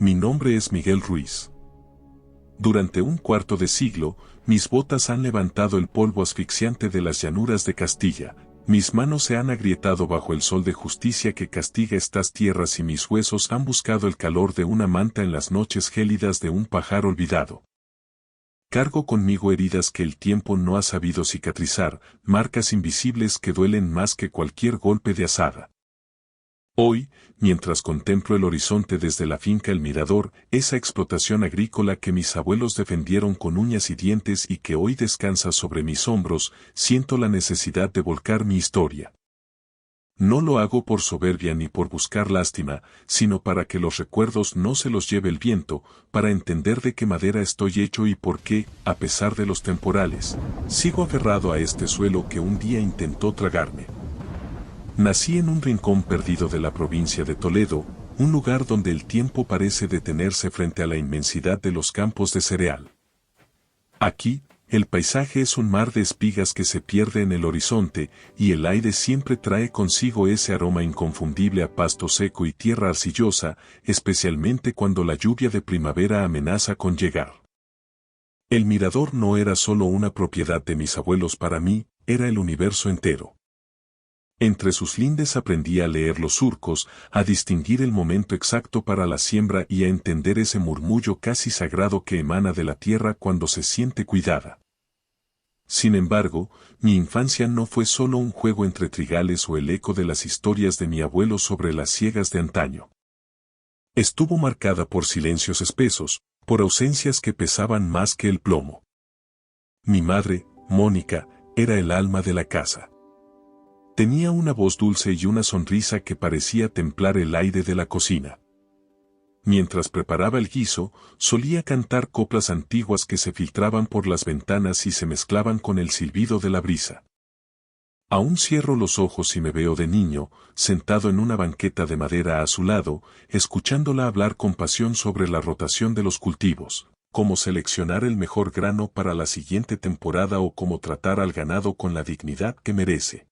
Mi nombre es Miguel Ruiz. Durante un cuarto de siglo, mis botas han levantado el polvo asfixiante de las llanuras de Castilla, mis manos se han agrietado bajo el sol de justicia que castiga estas tierras y mis huesos han buscado el calor de una manta en las noches gélidas de un pajar olvidado. Cargo conmigo heridas que el tiempo no ha sabido cicatrizar, marcas invisibles que duelen más que cualquier golpe de azada. Hoy, mientras contemplo el horizonte desde la finca El Mirador, esa explotación agrícola que mis abuelos defendieron con uñas y dientes y que hoy descansa sobre mis hombros, siento la necesidad de volcar mi historia. No lo hago por soberbia ni por buscar lástima, sino para que los recuerdos no se los lleve el viento, para entender de qué madera estoy hecho y por qué, a pesar de los temporales, sigo aferrado a este suelo que un día intentó tragarme. Nací en un rincón perdido de la provincia de Toledo, un lugar donde el tiempo parece detenerse frente a la inmensidad de los campos de cereal. Aquí, el paisaje es un mar de espigas que se pierde en el horizonte, y el aire siempre trae consigo ese aroma inconfundible a pasto seco y tierra arcillosa, especialmente cuando la lluvia de primavera amenaza con llegar. El mirador no era solo una propiedad de mis abuelos para mí, era el universo entero. Entre sus lindes aprendí a leer los surcos, a distinguir el momento exacto para la siembra y a entender ese murmullo casi sagrado que emana de la tierra cuando se siente cuidada. Sin embargo, mi infancia no fue solo un juego entre trigales o el eco de las historias de mi abuelo sobre las siegas de antaño. Estuvo marcada por silencios espesos, por ausencias que pesaban más que el plomo. Mi madre, Mónica, era el alma de la casa. Tenía una voz dulce y una sonrisa que parecía templar el aire de la cocina. Mientras preparaba el guiso, solía cantar coplas antiguas que se filtraban por las ventanas y se mezclaban con el silbido de la brisa. Aún cierro los ojos y me veo de niño, sentado en una banqueta de madera a su lado, escuchándola hablar con pasión sobre la rotación de los cultivos, cómo seleccionar el mejor grano para la siguiente temporada o cómo tratar al ganado con la dignidad que merece.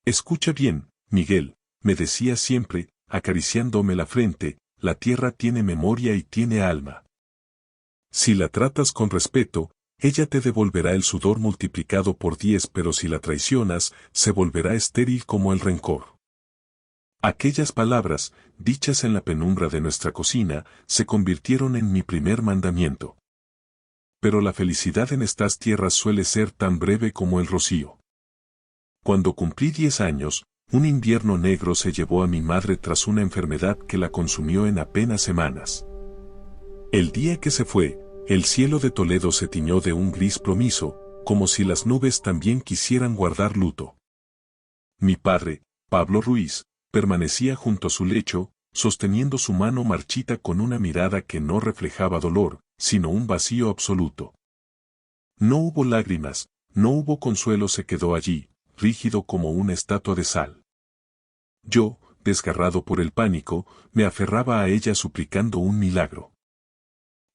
Escucha bien, Miguel, me decía siempre, acariciándome la frente, la tierra tiene memoria y tiene alma. Si la tratas con respeto, ella te devolverá el sudor multiplicado por 10, pero si la traicionas, se volverá estéril como el rencor. Aquellas palabras, dichas en la penumbra de nuestra cocina, se convirtieron en mi primer mandamiento. Pero la felicidad en estas tierras suele ser tan breve como el rocío. Cuando cumplí 10 años, un invierno negro se llevó a mi madre tras una enfermedad que la consumió en apenas semanas. El día que se fue, el cielo de Toledo se tiñó de un gris plomizo, como si las nubes también quisieran guardar luto. Mi padre, Pablo Ruiz, permanecía junto a su lecho, sosteniendo su mano marchita con una mirada que no reflejaba dolor, sino un vacío absoluto. No hubo lágrimas, no hubo consuelo, se quedó allí, rígido como una estatua de sal. Yo, desgarrado por el pánico, me aferraba a ella suplicando un milagro.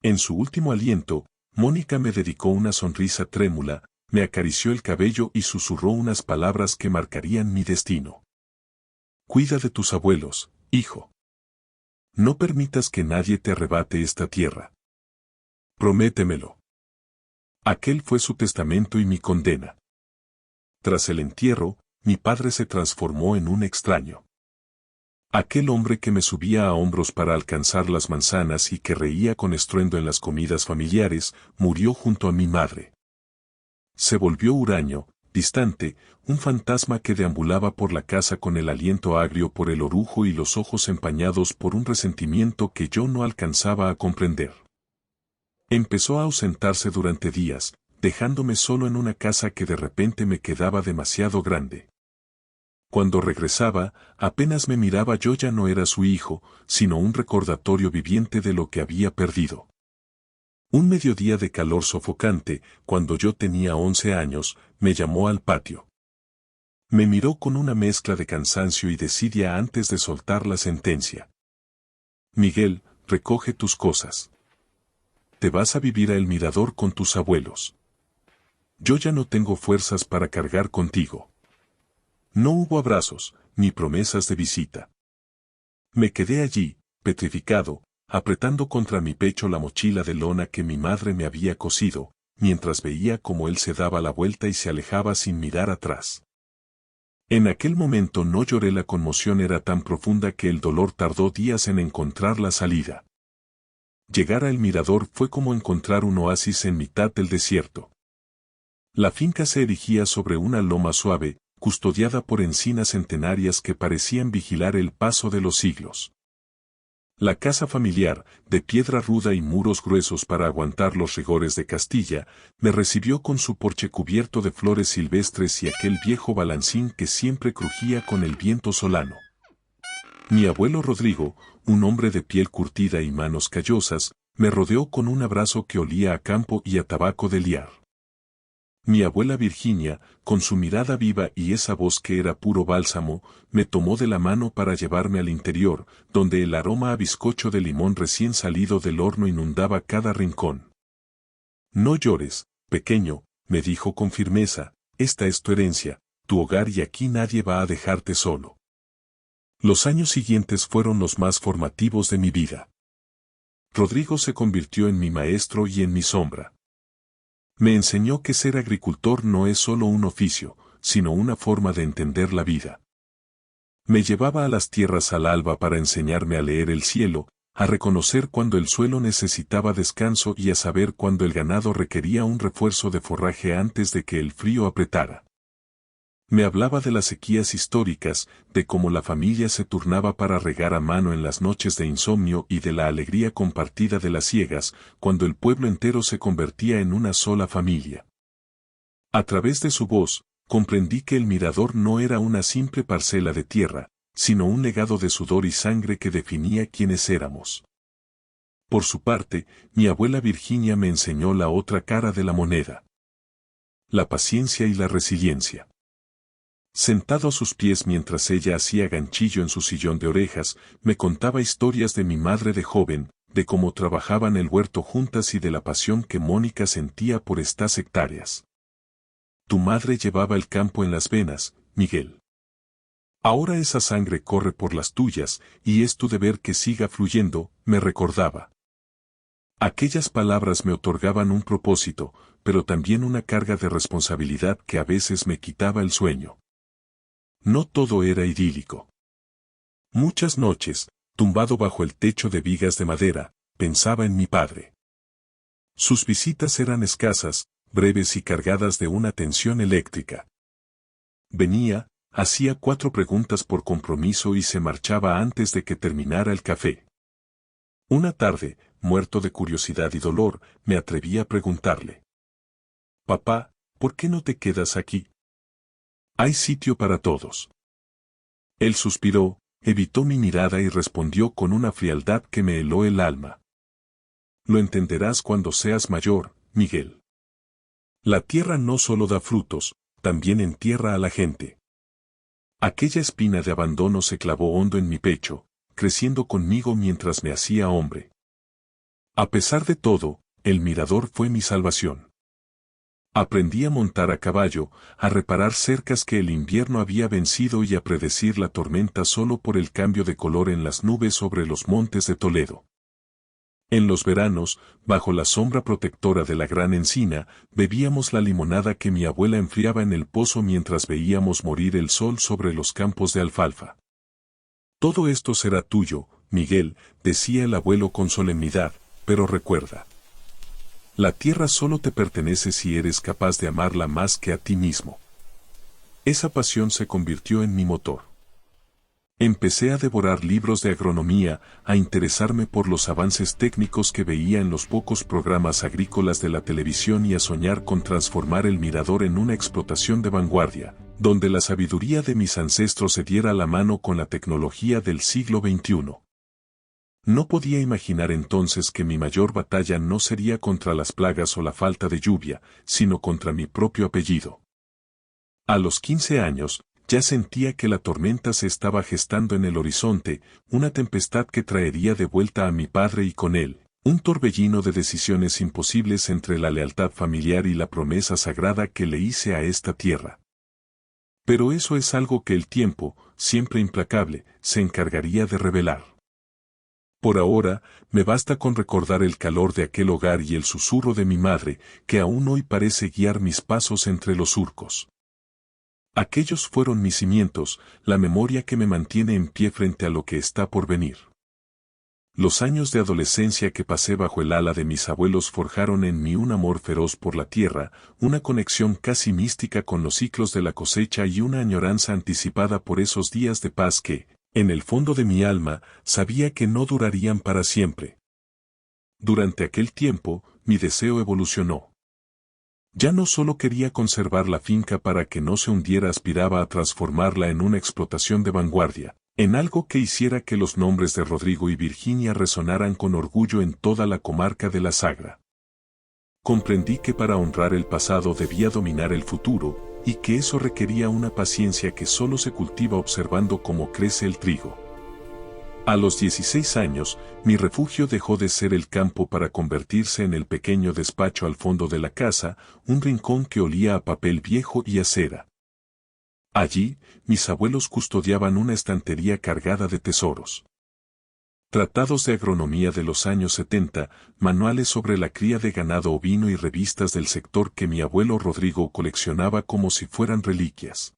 En su último aliento, Mónica me dedicó una sonrisa trémula, me acarició el cabello y susurró unas palabras que marcarían mi destino. Cuida de tus abuelos, hijo. No permitas que nadie te arrebate esta tierra. Prométemelo. Aquel fue su testamento y mi condena. Tras el entierro, mi padre se transformó en un extraño. Aquel hombre que me subía a hombros para alcanzar las manzanas y que reía con estruendo en las comidas familiares, murió junto a mi madre. Se volvió huraño, distante, un fantasma que deambulaba por la casa con el aliento agrio por el orujo y los ojos empañados por un resentimiento que yo no alcanzaba a comprender. Empezó a ausentarse durante días, dejándome solo en una casa que de repente me quedaba demasiado grande. Cuando regresaba, apenas me miraba, yo ya no era su hijo, sino un recordatorio viviente de lo que había perdido. Un mediodía de calor sofocante, cuando yo tenía 11 años, me llamó al patio. Me miró con una mezcla de cansancio y desidia antes de soltar la sentencia. Miguel, recoge tus cosas. Te vas a vivir a El Mirador con tus abuelos. Yo ya no tengo fuerzas para cargar contigo. No hubo abrazos, ni promesas de visita. Me quedé allí, petrificado, apretando contra mi pecho la mochila de lona que mi madre me había cosido, mientras veía cómo él se daba la vuelta y se alejaba sin mirar atrás. En aquel momento no lloré, la conmoción era tan profunda que el dolor tardó días en encontrar la salida. Llegar al mirador fue como encontrar un oasis en mitad del desierto. La finca se erigía sobre una loma suave, custodiada por encinas centenarias que parecían vigilar el paso de los siglos. La casa familiar, de piedra ruda y muros gruesos para aguantar los rigores de Castilla, me recibió con su porche cubierto de flores silvestres y aquel viejo balancín que siempre crujía con el viento solano. Mi abuelo Rodrigo, un hombre de piel curtida y manos callosas, me rodeó con un abrazo que olía a campo y a tabaco de liar. Mi abuela Virginia, con su mirada viva y esa voz que era puro bálsamo, me tomó de la mano para llevarme al interior, donde el aroma a bizcocho de limón recién salido del horno inundaba cada rincón. No llores, pequeño, me dijo con firmeza, esta es tu herencia, tu hogar y aquí nadie va a dejarte solo. Los años siguientes fueron los más formativos de mi vida. Rodrigo se convirtió en mi maestro y en mi sombra. Me enseñó que ser agricultor no es solo un oficio, sino una forma de entender la vida. Me llevaba a las tierras al alba para enseñarme a leer el cielo, a reconocer cuando el suelo necesitaba descanso y a saber cuando el ganado requería un refuerzo de forraje antes de que el frío apretara. Me hablaba de las sequías históricas, de cómo la familia se turnaba para regar a mano en las noches de insomnio y de la alegría compartida de las siegas, cuando el pueblo entero se convertía en una sola familia. A través de su voz, comprendí que el mirador no era una simple parcela de tierra, sino un legado de sudor y sangre que definía quiénes éramos. Por su parte, mi abuela Virginia me enseñó la otra cara de la moneda: la paciencia y la resiliencia. Sentado a sus pies mientras ella hacía ganchillo en su sillón de orejas, me contaba historias de mi madre de joven, de cómo trabajaban el huerto juntas y de la pasión que Mónica sentía por estas hectáreas. Tu madre llevaba el campo en las venas, Miguel. Ahora esa sangre corre por las tuyas, y es tu deber que siga fluyendo, me recordaba. Aquellas palabras me otorgaban un propósito, pero también una carga de responsabilidad que a veces me quitaba el sueño. No todo era idílico. Muchas noches, tumbado bajo el techo de vigas de madera, pensaba en mi padre. Sus visitas eran escasas, breves y cargadas de una tensión eléctrica. Venía, hacía 4 preguntas por compromiso y se marchaba antes de que terminara el café. Una tarde, muerto de curiosidad y dolor, me atreví a preguntarle: «Papá, ¿por qué no te quedas aquí? Hay sitio para todos». Él suspiró, evitó mi mirada y respondió con una frialdad que me heló el alma: «Lo entenderás cuando seas mayor, Miguel. La tierra no solo da frutos, también entierra a la gente». Aquella espina de abandono se clavó hondo en mi pecho, creciendo conmigo mientras me hacía hombre. A pesar de todo, el mirador fue mi salvación. Aprendí a montar a caballo, a reparar cercas que el invierno había vencido y a predecir la tormenta solo por el cambio de color en las nubes sobre los montes de Toledo. En los veranos, bajo la sombra protectora de la gran encina, bebíamos la limonada que mi abuela enfriaba en el pozo mientras veíamos morir el sol sobre los campos de alfalfa. «Todo esto será tuyo, Miguel», decía el abuelo con solemnidad, «pero recuerda. La tierra solo te pertenece si eres capaz de amarla más que a ti mismo». Esa pasión se convirtió en mi motor. Empecé a devorar libros de agronomía, a interesarme por los avances técnicos que veía en los pocos programas agrícolas de la televisión y a soñar con transformar el mirador en una explotación de vanguardia, donde la sabiduría de mis ancestros se diera la mano con la tecnología del siglo XXI. No podía imaginar entonces que mi mayor batalla no sería contra las plagas o la falta de lluvia, sino contra mi propio apellido. A los 15 años, ya sentía que la tormenta se estaba gestando en el horizonte, una tempestad que traería de vuelta a mi padre y con él, un torbellino de decisiones imposibles entre la lealtad familiar y la promesa sagrada que le hice a esta tierra. Pero eso es algo que el tiempo, siempre implacable, se encargaría de revelar. Por ahora, me basta con recordar el calor de aquel hogar y el susurro de mi madre, que aún hoy parece guiar mis pasos entre los surcos. Aquellos fueron mis cimientos, la memoria que me mantiene en pie frente a lo que está por venir. Los años de adolescencia que pasé bajo el ala de mis abuelos forjaron en mí un amor feroz por la tierra, una conexión casi mística con los ciclos de la cosecha y una añoranza anticipada por esos días de paz que, en el fondo de mi alma, sabía que no durarían para siempre. Durante aquel tiempo, mi deseo evolucionó. Ya no solo quería conservar la finca para que no se hundiera, aspiraba a transformarla en una explotación de vanguardia, en algo que hiciera que los nombres de Rodrigo y Virginia resonaran con orgullo en toda la comarca de la Sagra. Comprendí que para honrar el pasado debía dominar el futuro, y que eso requería una paciencia que solo se cultiva observando cómo crece el trigo. A los 16 años, mi refugio dejó de ser el campo para convertirse en el pequeño despacho al fondo de la casa, un rincón que olía a papel viejo y a cera. Allí, mis abuelos custodiaban una estantería cargada de tesoros. Tratados de agronomía de los años 70, manuales sobre la cría de ganado ovino y revistas del sector que mi abuelo Rodrigo coleccionaba como si fueran reliquias.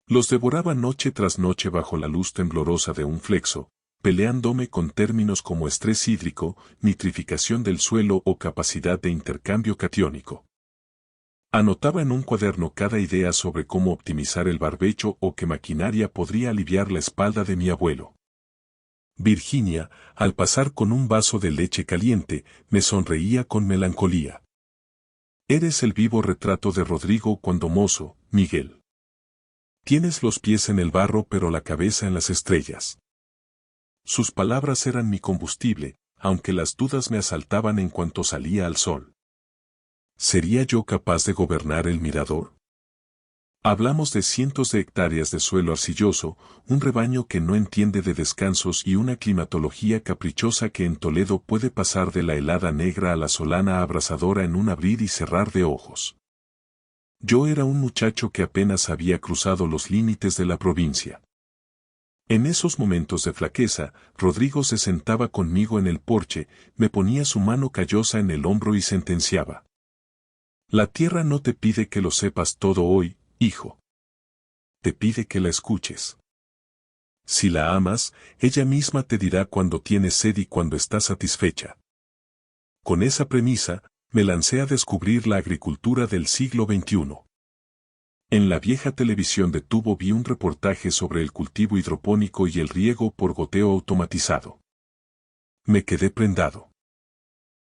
Los devoraba noche tras noche bajo la luz temblorosa de un flexo, peleándome con términos como estrés hídrico, nitrificación del suelo o capacidad de intercambio catiónico. Anotaba en un cuaderno cada idea sobre cómo optimizar el barbecho o qué maquinaria podría aliviar la espalda de mi abuelo. Virginia, al pasar con un vaso de leche caliente, me sonreía con melancolía. Eres el vivo retrato de Rodrigo cuando mozo, Miguel. Tienes los pies en el barro pero la cabeza en las estrellas. Sus palabras eran mi combustible, aunque las dudas me asaltaban en cuanto salía al sol. ¿Sería yo capaz de gobernar el mirador? Hablamos de cientos de hectáreas de suelo arcilloso, un rebaño que no entiende de descansos y una climatología caprichosa que en Toledo puede pasar de la helada negra a la solana abrasadora en un abrir y cerrar de ojos. Yo era un muchacho que apenas había cruzado los límites de la provincia. En esos momentos de flaqueza, Rodrigo se sentaba conmigo en el porche, me ponía su mano callosa en el hombro y sentenciaba. La tierra no te pide que lo sepas todo hoy, hijo. Te pide que la escuches. Si la amas, ella misma te dirá cuando tienes sed y cuando estás satisfecha. Con esa premisa, me lancé a descubrir la agricultura del siglo XXI. En la vieja televisión de tubo vi un reportaje sobre el cultivo hidropónico y el riego por goteo automatizado. Me quedé prendado.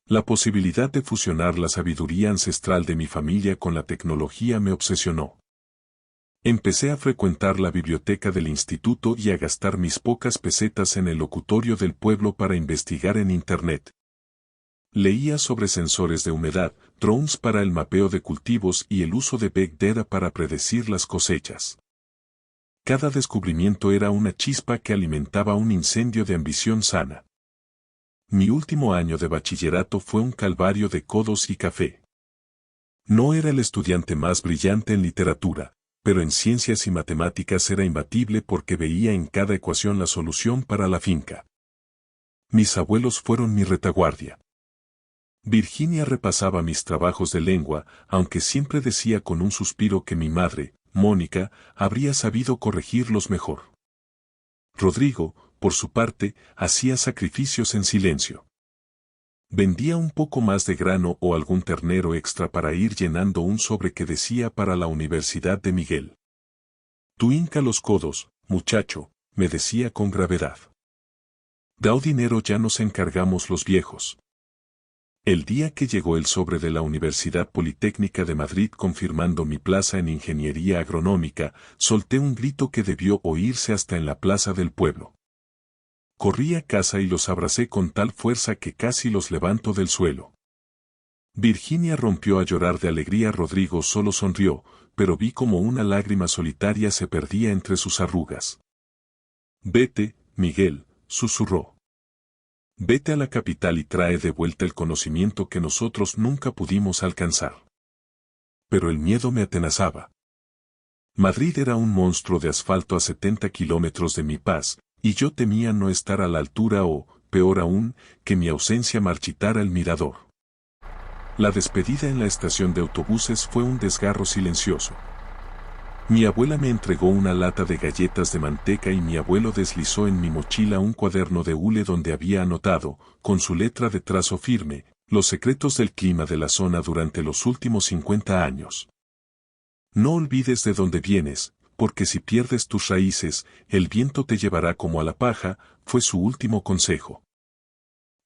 La posibilidad de fusionar la sabiduría ancestral de mi familia con la tecnología me obsesionó. Empecé a frecuentar la biblioteca del instituto y a gastar mis pocas pesetas en el locutorio del pueblo para investigar en Internet. Leía sobre sensores de humedad, drones para el mapeo de cultivos y el uso de Big Data para predecir las cosechas. Cada descubrimiento era una chispa que alimentaba un incendio de ambición sana. Mi último año de bachillerato fue un calvario de codos y café. No era el estudiante más brillante en literatura, pero en ciencias y matemáticas era imbatible porque veía en cada ecuación la solución para la finca. Mis abuelos fueron mi retaguardia. Virginia repasaba mis trabajos de lengua, aunque siempre decía con un suspiro que mi madre, Mónica, habría sabido corregirlos mejor. Rodrigo, por su parte, hacía sacrificios en silencio. Vendía un poco más de grano o algún ternero extra para ir llenando un sobre que decía para la Universidad de Miguel. Tú hinca los codos, muchacho, me decía con gravedad. Dao dinero, ya nos encargamos los viejos. El día que llegó el sobre de la Universidad Politécnica de Madrid confirmando mi plaza en Ingeniería Agronómica, solté un grito que debió oírse hasta en la plaza del pueblo. Corrí a casa y los abracé con tal fuerza que casi los levanto del suelo. Virginia rompió a llorar de alegría. Rodrigo solo sonrió, pero vi como una lágrima solitaria se perdía entre sus arrugas. Vete, Miguel, susurró. Vete a la capital y trae de vuelta el conocimiento que nosotros nunca pudimos alcanzar. Pero el miedo me atenazaba. Madrid era un monstruo de asfalto a 70 kilómetros de Mi Paz, y yo temía no estar a la altura o, peor aún, que mi ausencia marchitara el mirador. La despedida en la estación de autobuses fue un desgarro silencioso. Mi abuela me entregó una lata de galletas de manteca y mi abuelo deslizó en mi mochila un cuaderno de hule donde había anotado, con su letra de trazo firme, los secretos del clima de la zona durante los últimos 50 años. No olvides de dónde vienes, porque si pierdes tus raíces, el viento te llevará como a la paja, fue su último consejo.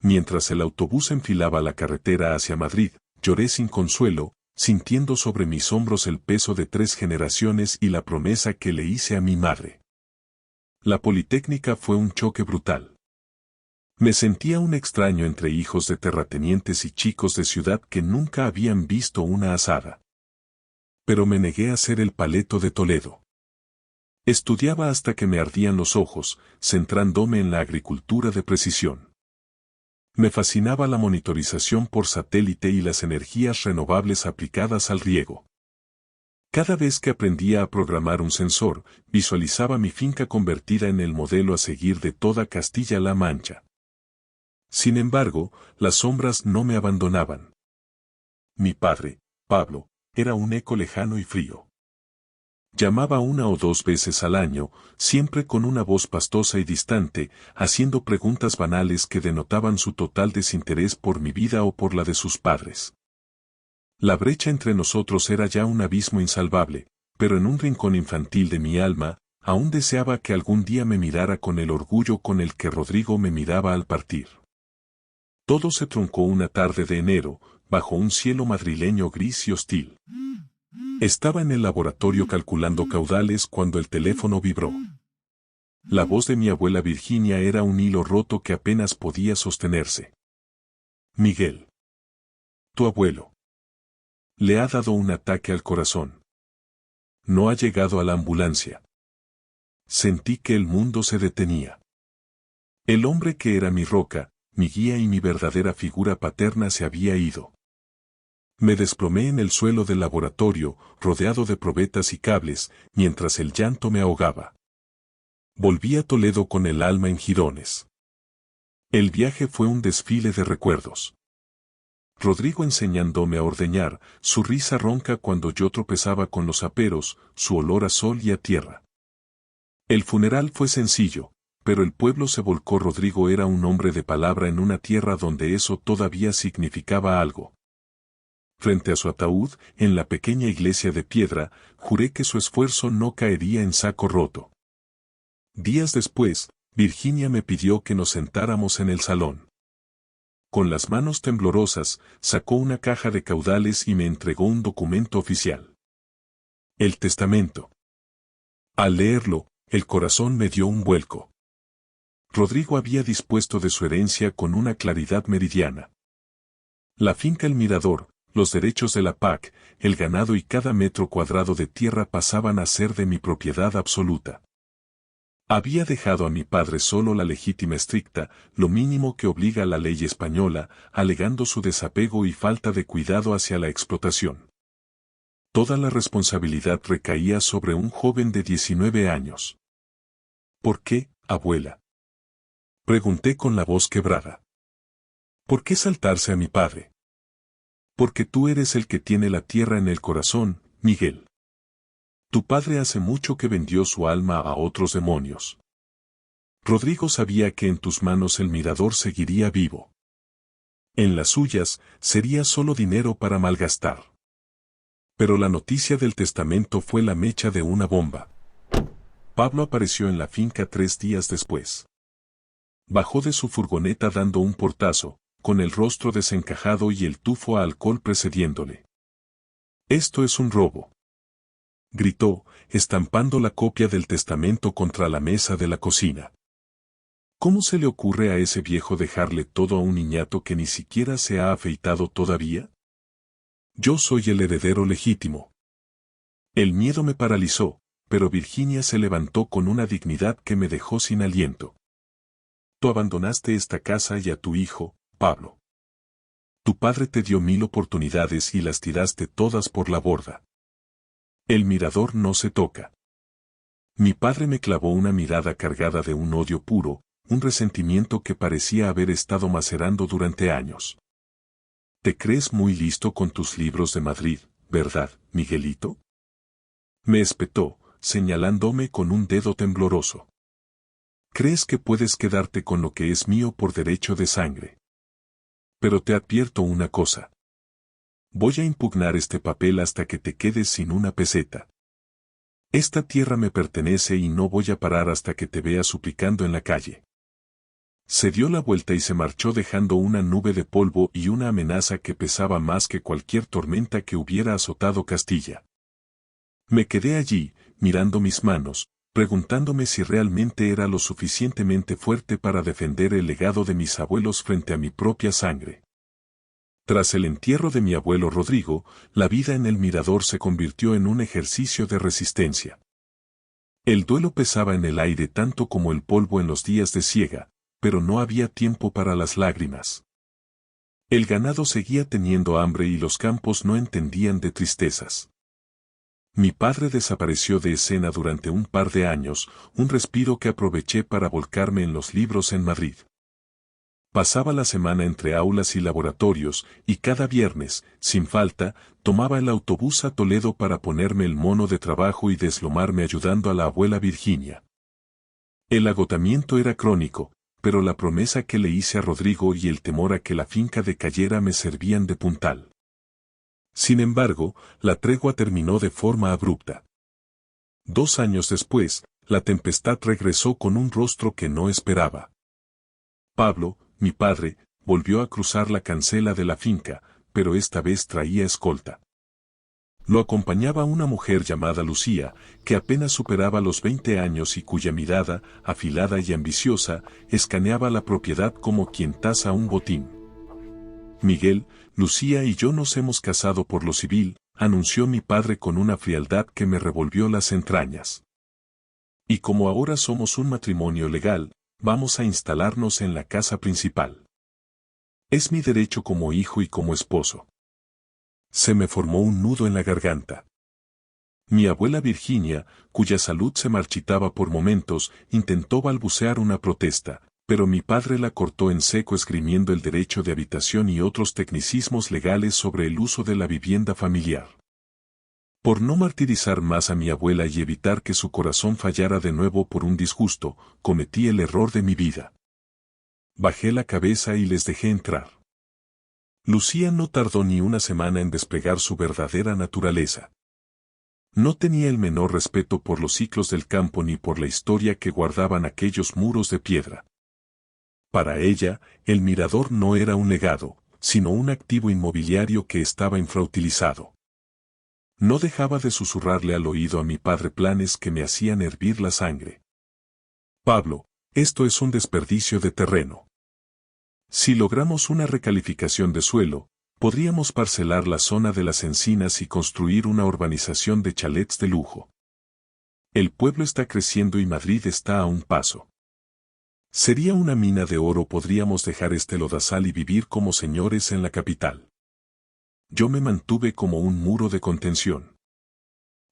Mientras el autobús enfilaba la carretera hacia Madrid, lloré sin consuelo, sintiendo sobre mis hombros el peso de 3 generaciones y la promesa que le hice a mi madre. La Politécnica fue un choque brutal. Me sentía un extraño entre hijos de terratenientes y chicos de ciudad que nunca habían visto una asada. Pero me negué a ser el paleto de Toledo. Estudiaba hasta que me ardían los ojos, centrándome en la agricultura de precisión. Me fascinaba la monitorización por satélite y las energías renovables aplicadas al riego. Cada vez que aprendía a programar un sensor, visualizaba mi finca convertida en el modelo a seguir de toda Castilla-La Mancha. Sin embargo, las sombras no me abandonaban. Mi padre, Pablo, era un eco lejano y frío. Llamaba 1 o 2 veces al año, siempre con una voz pastosa y distante, haciendo preguntas banales que denotaban su total desinterés por mi vida o por la de sus padres. La brecha entre nosotros era ya un abismo insalvable, pero en un rincón infantil de mi alma, aún deseaba que algún día me mirara con el orgullo con el que Rodrigo me miraba al partir. Todo se truncó una tarde de enero, bajo un cielo madrileño gris y hostil. Estaba en el laboratorio calculando caudales cuando el teléfono vibró. La voz de mi abuela Virginia era un hilo roto que apenas podía sostenerse. Miguel. Tu abuelo. Le ha dado un ataque al corazón. No ha llegado a la ambulancia. Sentí que el mundo se detenía. El hombre que era mi roca, mi guía y mi verdadera figura paterna se había ido. Me desplomé en el suelo del laboratorio, rodeado de probetas y cables, mientras el llanto me ahogaba. Volví a Toledo con el alma en jirones. El viaje fue un desfile de recuerdos. Rodrigo enseñándome a ordeñar, su risa ronca cuando yo tropezaba con los aperos, su olor a sol y a tierra. El funeral fue sencillo, pero el pueblo se volcó. Rodrigo era un hombre de palabra en una tierra donde eso todavía significaba algo. Frente a su ataúd, en la pequeña iglesia de piedra, juré que su esfuerzo no caería en saco roto. Días después, Virginia me pidió que nos sentáramos en el salón. Con las manos temblorosas, sacó una caja de caudales y me entregó un documento oficial. El testamento. Al leerlo, el corazón me dio un vuelco. Rodrigo había dispuesto de su herencia con una claridad meridiana. La finca El Mirador, los derechos de la PAC, el ganado y cada metro cuadrado de tierra pasaban a ser de mi propiedad absoluta. Había dejado a mi padre solo la legítima estricta, lo mínimo que obliga a la ley española, alegando su desapego y falta de cuidado hacia la explotación. Toda la responsabilidad recaía sobre un joven de 19 años. ¿Por qué, abuela? Pregunté con la voz quebrada. ¿Por qué saltarse a mi padre? Porque tú eres el que tiene la tierra en el corazón, Miguel. Tu padre hace mucho que vendió su alma a otros demonios. Rodrigo sabía que en tus manos el mirador seguiría vivo. En las suyas, sería solo dinero para malgastar. Pero la noticia del testamento fue la mecha de una bomba. Pablo apareció en la finca 3 días después. Bajó de su furgoneta dando un portazo, con el rostro desencajado y el tufo a alcohol precediéndole. «Esto es un robo», gritó, estampando la copia del testamento contra la mesa de la cocina. ¿Cómo se le ocurre a ese viejo dejarle todo a un niñato que ni siquiera se ha afeitado todavía? Yo soy el heredero legítimo. El miedo me paralizó, pero Virginia se levantó con una dignidad que me dejó sin aliento. Tú abandonaste esta casa y a tu hijo, Pablo. Tu padre te dio 1000 oportunidades y las tiraste todas por la borda. El mirador no se toca. Mi padre me clavó una mirada cargada de un odio puro, un resentimiento que parecía haber estado macerando durante años. Te crees muy listo con tus libros de Madrid, ¿verdad, Miguelito? Me espetó, señalándome con un dedo tembloroso. ¿Crees que puedes quedarte con lo que es mío por derecho de sangre? Pero te advierto una cosa. Voy a impugnar este papel hasta que te quedes sin una peseta. Esta tierra me pertenece y no voy a parar hasta que te vea suplicando en la calle. Se dio la vuelta y se marchó dejando una nube de polvo y una amenaza que pesaba más que cualquier tormenta que hubiera azotado Castilla. Me quedé allí, mirando mis manos, preguntándome si realmente era lo suficientemente fuerte para defender el legado de mis abuelos frente a mi propia sangre. Tras el entierro de mi abuelo Rodrigo, la vida en el Mirador se convirtió en un ejercicio de resistencia. El duelo pesaba en el aire tanto como el polvo en los días de siega, pero no había tiempo para las lágrimas. El ganado seguía teniendo hambre y los campos no entendían de tristezas. Mi padre desapareció de escena durante un par de años, un respiro que aproveché para volcarme en los libros en Madrid. Pasaba la semana entre aulas y laboratorios, y cada viernes, sin falta, tomaba el autobús a Toledo para ponerme el mono de trabajo y deslomarme ayudando a la abuela Virginia. El agotamiento era crónico, pero la promesa que le hice a Rodrigo y el temor a que la finca decayera me servían de puntal. Sin embargo, la tregua terminó de forma abrupta. 2 años después, la tempestad regresó con un rostro que no esperaba. Pablo, mi padre, volvió a cruzar la cancela de la finca, pero esta vez traía escolta. Lo acompañaba una mujer llamada Lucía, que apenas superaba los 20 años y cuya mirada, afilada y ambiciosa, escaneaba la propiedad como quien taza un botín. Miguel, Lucía y yo nos hemos casado por lo civil, anunció mi padre con una frialdad que me revolvió las entrañas. Y como ahora somos un matrimonio legal, vamos a instalarnos en la casa principal. Es mi derecho como hijo y como esposo. Se me formó un nudo en la garganta. Mi abuela Virginia, cuya salud se marchitaba por momentos, intentó balbucear una protesta, pero mi padre la cortó en seco esgrimiendo el derecho de habitación y otros tecnicismos legales sobre el uso de la vivienda familiar. Por no martirizar más a mi abuela y evitar que su corazón fallara de nuevo por un disgusto, cometí el error de mi vida. Bajé la cabeza y les dejé entrar. Lucía no tardó ni una semana en desplegar su verdadera naturaleza. No tenía el menor respeto por los ciclos del campo ni por la historia que guardaban aquellos muros de piedra. Para ella, el Mirador no era un legado, sino un activo inmobiliario que estaba infrautilizado. No dejaba de susurrarle al oído a mi padre planes que me hacían hervir la sangre. Pablo, esto es un desperdicio de terreno. Si logramos una recalificación de suelo, podríamos parcelar la zona de las encinas y construir una urbanización de chalets de lujo. El pueblo está creciendo y Madrid está a un paso. Sería una mina de oro, podríamos dejar este lodazal y vivir como señores en la capital. Yo me mantuve como un muro de contención.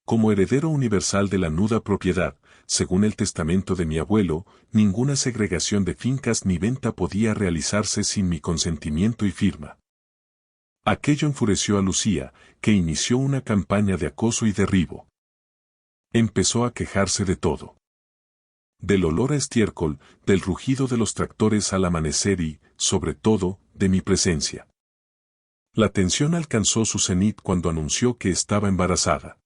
Como heredero universal de la nuda propiedad, según el testamento de mi abuelo, ninguna segregación de fincas ni venta podía realizarse sin mi consentimiento y firma. Aquello enfureció a Lucía, que inició una campaña de acoso y derribo. Empezó a quejarse de todo. Del olor a estiércol, del rugido de los tractores al amanecer y, sobre todo, de mi presencia. La tensión alcanzó su cenit cuando anunció que estaba embarazada.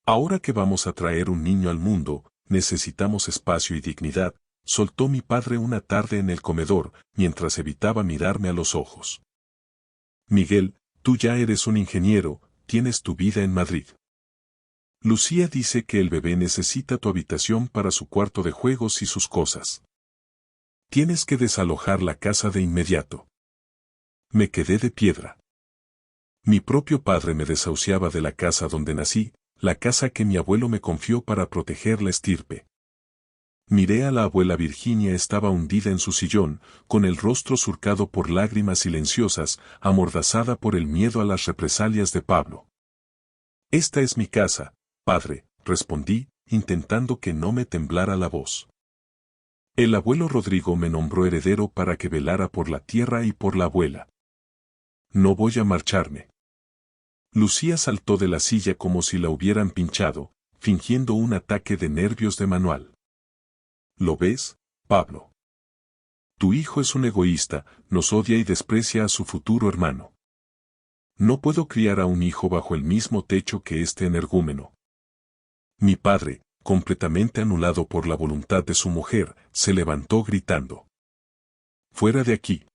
Ahora que vamos a traer un niño al mundo, necesitamos espacio y dignidad, soltó mi padre una tarde en el comedor, mientras evitaba mirarme a los ojos. Miguel, tú ya eres un ingeniero, tienes tu vida en Madrid. Lucía dice que el bebé necesita tu habitación para su cuarto de juegos y sus cosas. Tienes que desalojar la casa de inmediato. Me quedé de piedra. Mi propio padre me desahuciaba de la casa donde nací, la casa que mi abuelo me confió para proteger la estirpe. Miré a la abuela Virginia, estaba hundida en su sillón, con el rostro surcado por lágrimas silenciosas, amordazada por el miedo a las represalias de Pablo. Esta es mi casa, padre, respondí, intentando que no me temblara la voz. El abuelo Rodrigo me nombró heredero para que velara por la tierra y por la abuela. No voy a marcharme. Lucía saltó de la silla como si la hubieran pinchado, fingiendo un ataque de nervios de manual. ¿Lo ves, Pablo? Tu hijo es un egoísta, nos odia y desprecia a su futuro hermano. No puedo criar a un hijo bajo el mismo techo que este energúmeno. Mi padre, completamente anulado por la voluntad de su mujer, se levantó gritando. Fuera de aquí.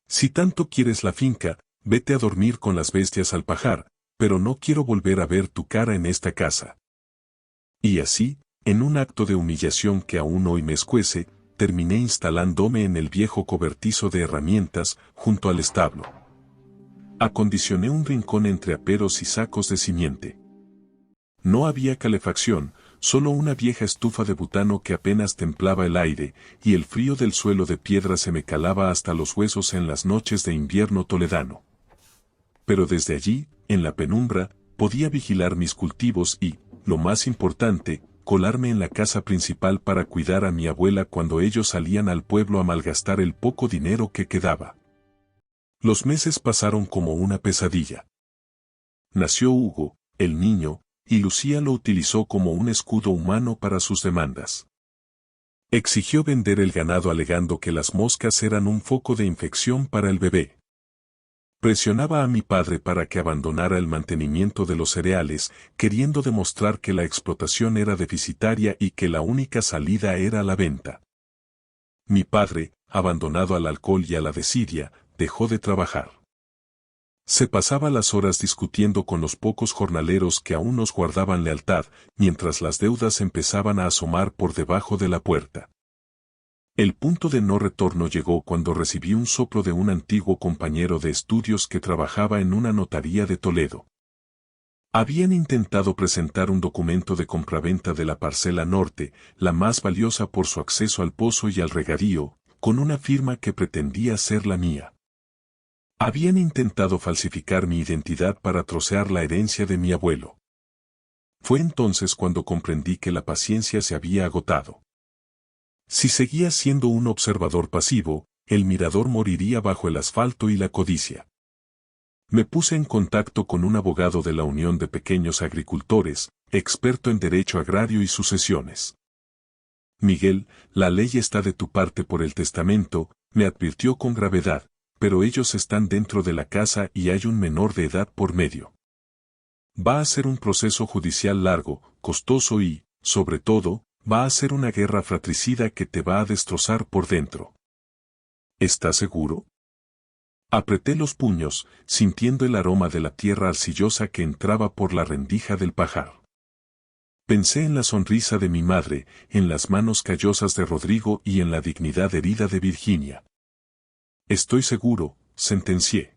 Si tanto quieres la finca, vete a dormir con las bestias al pajar, pero no quiero volver a ver tu cara en esta casa. Y así, en un acto de humillación que aún hoy me escuece, terminé instalándome en el viejo cobertizo de herramientas, junto al establo. Acondicioné un rincón entre aperos y sacos de simiente. No había calefacción, solo una vieja estufa de butano que apenas templaba el aire, y el frío del suelo de piedra se me calaba hasta los huesos en las noches de invierno toledano. Pero desde allí, en la penumbra, podía vigilar mis cultivos y, lo más importante, colarme en la casa principal para cuidar a mi abuela cuando ellos salían al pueblo a malgastar el poco dinero que quedaba. Los meses pasaron como una pesadilla. Nació Hugo, el niño, y Lucía lo utilizó como un escudo humano para sus demandas. Exigió vender el ganado alegando que las moscas eran un foco de infección para el bebé. Presionaba a mi padre para que abandonara el mantenimiento de los cereales, queriendo demostrar que la explotación era deficitaria y que la única salida era la venta. Mi padre, abandonado al alcohol y a la desidia, dejó de trabajar. Se pasaba las horas discutiendo con los pocos jornaleros que aún nos guardaban lealtad, mientras las deudas empezaban a asomar por debajo de la puerta. El punto de no retorno llegó cuando recibí un soplo de un antiguo compañero de estudios que trabajaba en una notaría de Toledo. Habían intentado presentar un documento de compraventa de la parcela norte, la más valiosa por su acceso al pozo y al regadío, con una firma que pretendía ser la mía. Habían intentado falsificar mi identidad para trocear la herencia de mi abuelo. Fue entonces cuando comprendí que la paciencia se había agotado. Si seguía siendo un observador pasivo, el mirador moriría bajo el asfalto y la codicia. Me puse en contacto con un abogado de la Unión de Pequeños Agricultores, experto en derecho agrario y sucesiones. Miguel, la ley está de tu parte por el testamento, me advirtió con gravedad, pero ellos están dentro de la casa y hay un menor de edad por medio. Va a ser un proceso judicial largo, costoso y, sobre todo, va a ser una guerra fratricida que te va a destrozar por dentro. ¿Estás seguro? Apreté los puños, sintiendo el aroma de la tierra arcillosa que entraba por la rendija del pajar. Pensé en la sonrisa de mi madre, en las manos callosas de Rodrigo y en la dignidad herida de Virginia. Estoy seguro, sentencié.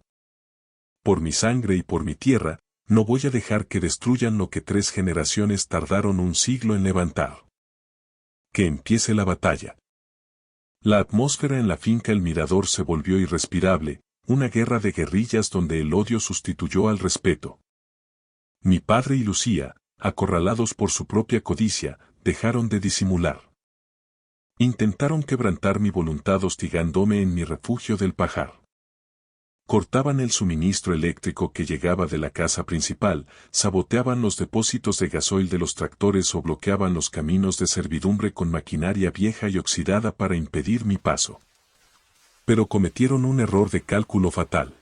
Por mi sangre y por mi tierra, no voy a dejar que destruyan lo que 3 generaciones tardaron un siglo en levantar. Que empiece la batalla. La atmósfera en la finca El Mirador se volvió irrespirable, una guerra de guerrillas donde el odio sustituyó al respeto. Mi padre y Lucía, acorralados por su propia codicia, dejaron de disimular. Intentaron quebrantar mi voluntad hostigándome en mi refugio del pajar. Cortaban el suministro eléctrico que llegaba de la casa principal, saboteaban los depósitos de gasoil de los tractores o bloqueaban los caminos de servidumbre con maquinaria vieja y oxidada para impedir mi paso. Pero cometieron un error de cálculo fatal.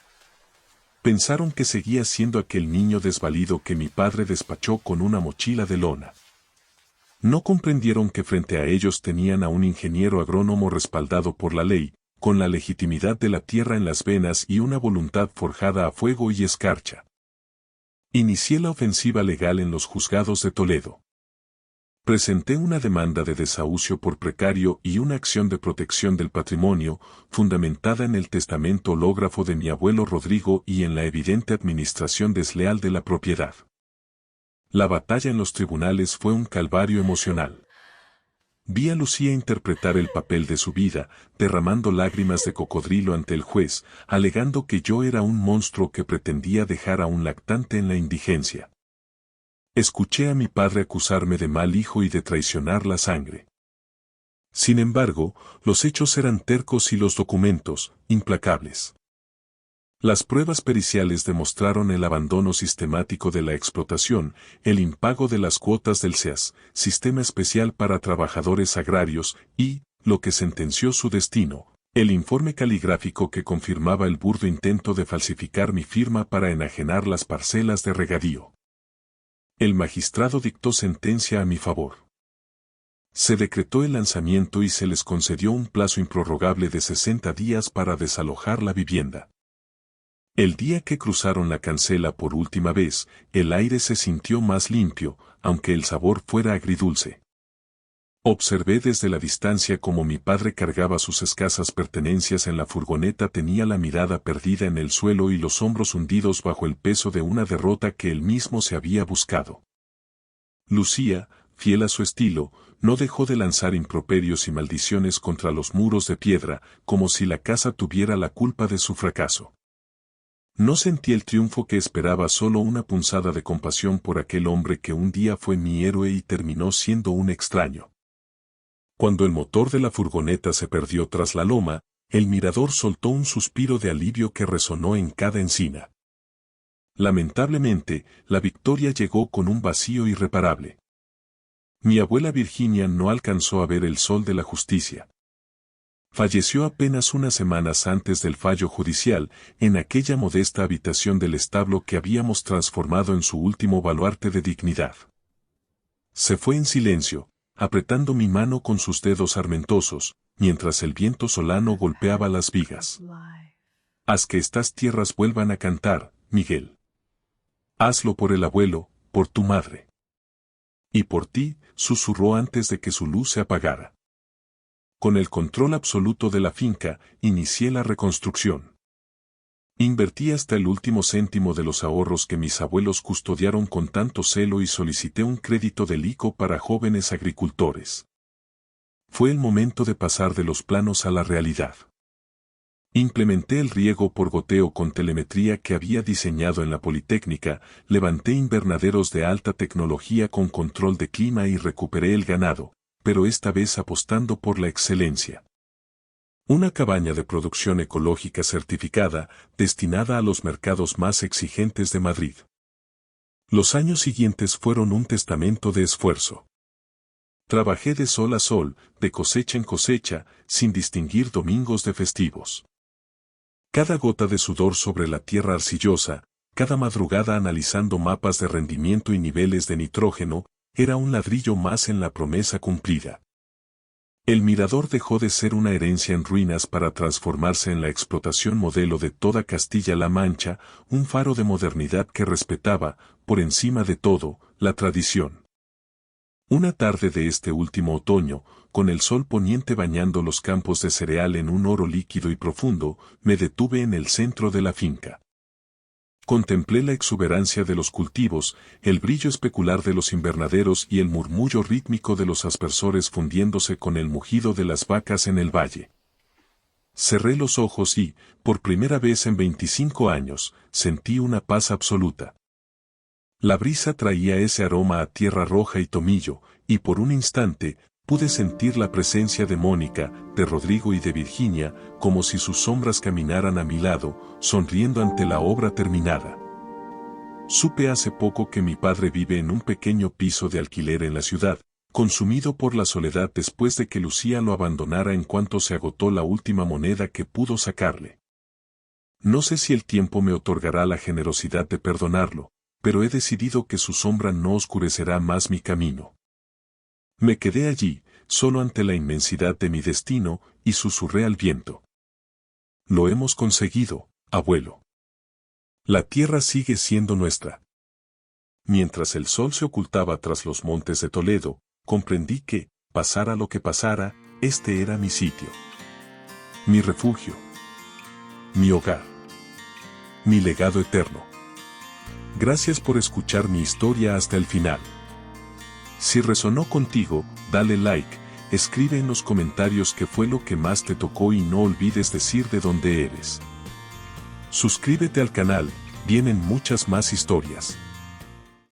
Pensaron que seguía siendo aquel niño desvalido que mi padre despachó con una mochila de lona. No comprendieron que frente a ellos tenían a un ingeniero agrónomo respaldado por la ley, con la legitimidad de la tierra en las venas y una voluntad forjada a fuego y escarcha. Inicié la ofensiva legal en los juzgados de Toledo. Presenté una demanda de desahucio por precario y una acción de protección del patrimonio, fundamentada en el testamento hológrafo de mi abuelo Rodrigo y en la evidente administración desleal de la propiedad. La batalla en los tribunales fue un calvario emocional. Vi a Lucía interpretar el papel de su vida, derramando lágrimas de cocodrilo ante el juez, alegando que yo era un monstruo que pretendía dejar a un lactante en la indigencia. Escuché a mi padre acusarme de mal hijo y de traicionar la sangre. Sin embargo, los hechos eran tercos y los documentos, implacables. Las pruebas periciales demostraron el abandono sistemático de la explotación, el impago de las cuotas del SEAS, Sistema Especial para Trabajadores Agrarios, y, lo que sentenció su destino, el informe caligráfico que confirmaba el burdo intento de falsificar mi firma para enajenar las parcelas de regadío. El magistrado dictó sentencia a mi favor. Se decretó el lanzamiento y se les concedió un plazo improrrogable de 60 días para desalojar la vivienda. El día que cruzaron la cancela por última vez, el aire se sintió más limpio, aunque el sabor fuera agridulce. Observé desde la distancia cómo mi padre cargaba sus escasas pertenencias en la furgoneta, tenía la mirada perdida en el suelo y los hombros hundidos bajo el peso de una derrota que él mismo se había buscado. Lucía, fiel a su estilo, no dejó de lanzar improperios y maldiciones contra los muros de piedra, como si la casa tuviera la culpa de su fracaso. No sentí el triunfo que esperaba, solo una punzada de compasión por aquel hombre que un día fue mi héroe y terminó siendo un extraño. Cuando el motor de la furgoneta se perdió tras la loma, el mirador soltó un suspiro de alivio que resonó en cada encina. Lamentablemente, la victoria llegó con un vacío irreparable. Mi abuela Virginia no alcanzó a ver el sol de la justicia. Falleció apenas unas semanas antes del fallo judicial, en aquella modesta habitación del establo que habíamos transformado en su último baluarte de dignidad. Se fue en silencio, apretando mi mano con sus dedos armentosos, mientras el viento solano golpeaba las vigas. Haz que estas tierras vuelvan a cantar, Miguel. Hazlo por el abuelo, por tu madre. Y por ti, susurró antes de que su luz se apagara. Con el control absoluto de la finca, inicié la reconstrucción. Invertí hasta el último céntimo de los ahorros que mis abuelos custodiaron con tanto celo y solicité un crédito del ICO para jóvenes agricultores. Fue el momento de pasar de los planos a la realidad. Implementé el riego por goteo con telemetría que había diseñado en la Politécnica, levanté invernaderos de alta tecnología con control de clima y recuperé el ganado, pero esta vez apostando por la excelencia. Una cabaña de producción ecológica certificada, destinada a los mercados más exigentes de Madrid. Los años siguientes fueron un testamento de esfuerzo. Trabajé de sol a sol, de cosecha en cosecha, sin distinguir domingos de festivos. Cada gota de sudor sobre la tierra arcillosa, cada madrugada analizando mapas de rendimiento y niveles de nitrógeno, era un ladrillo más en la promesa cumplida. El mirador dejó de ser una herencia en ruinas para transformarse en la explotación modelo de toda Castilla-La Mancha, un faro de modernidad que respetaba, por encima de todo, la tradición. Una tarde de este último otoño, con el sol poniente bañando los campos de cereal en un oro líquido y profundo, me detuve en el centro de la finca. Contemplé la exuberancia de los cultivos, el brillo especular de los invernaderos y el murmullo rítmico de los aspersores fundiéndose con el mugido de las vacas en el valle. Cerré los ojos y, por primera vez en 25 años, sentí una paz absoluta. La brisa traía ese aroma a tierra roja y tomillo, y por un instante, pude sentir la presencia de Mónica, de Rodrigo y de Virginia, como si sus sombras caminaran a mi lado, sonriendo ante la obra terminada. Supe hace poco que mi padre vive en un pequeño piso de alquiler en la ciudad, consumido por la soledad después de que Lucía lo abandonara en cuanto se agotó la última moneda que pudo sacarle. No sé si el tiempo me otorgará la generosidad de perdonarlo, pero he decidido que su sombra no oscurecerá más mi camino. Me quedé allí, solo ante la inmensidad de mi destino, y susurré al viento. Lo hemos conseguido, abuelo. La tierra sigue siendo nuestra. Mientras el sol se ocultaba tras los montes de Toledo, comprendí que, pasara lo que pasara, este era mi sitio. Mi refugio. Mi hogar. Mi legado eterno. Gracias por escuchar mi historia hasta el final. Si resonó contigo, dale like, escribe en los comentarios qué fue lo que más te tocó y no olvides decir de dónde eres. Suscríbete al canal, vienen muchas más historias.